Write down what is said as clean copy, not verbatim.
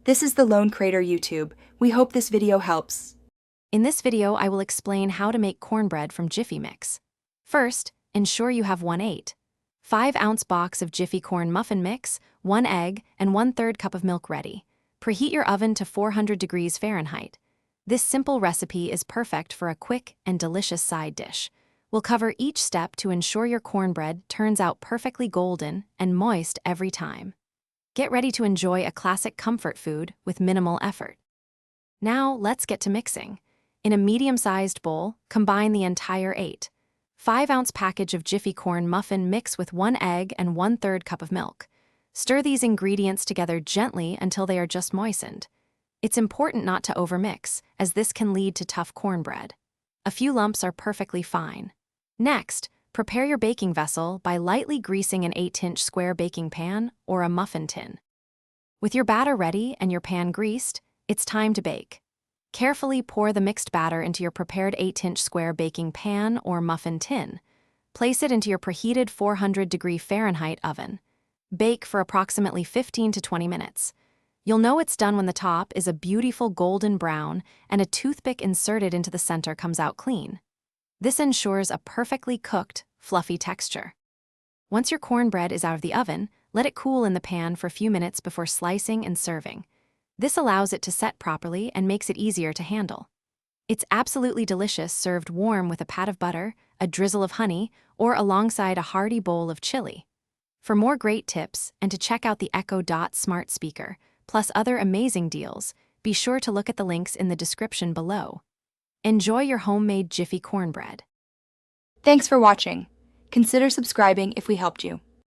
This is the Lone Crater YouTube. We hope this video helps. In this video, I will explain how to make cornbread from Jiffy mix. First, ensure you have 1/8, 5-ounce box of Jiffy corn muffin mix, 1 egg, and 1/3 cup of milk ready. Preheat your oven to 400 degrees Fahrenheit. This simple recipe is perfect for a quick and delicious side dish. We'll cover each step to ensure your cornbread turns out perfectly golden and moist every time. Get ready to enjoy a classic comfort food with minimal effort. Now, let's get to mixing. In a medium-sized bowl, combine the entire 5-ounce package of Jiffy corn muffin mix with 1 egg and 1/3 cup of milk. Stir these ingredients together gently until they are just moistened. It's important not to overmix, as this can lead to tough cornbread. A few lumps are perfectly fine. Next, prepare your baking vessel by lightly greasing an 8-inch square baking pan or a muffin tin. With your batter ready and your pan greased, it's time to bake. Carefully pour the mixed batter into your prepared 8-inch square baking pan or muffin tin. Place it into your preheated 400 degree Fahrenheit oven. Bake for approximately 15 to 20 minutes. You'll know it's done when the top is a beautiful golden brown and a toothpick inserted into the center comes out clean. This ensures a perfectly cooked, fluffy texture. Once your cornbread is out of the oven, let it cool in the pan for a few minutes before slicing and serving. This allows it to set properly and makes it easier to handle. It's absolutely delicious served warm with a pat of butter, a drizzle of honey, or alongside a hearty bowl of chili. For more great tips and to check out the Echo Dot smart speaker, plus other amazing deals, be sure to look at the links in the description below. Enjoy your homemade Jiffy cornbread. Thanks for watching. Consider subscribing if we helped you.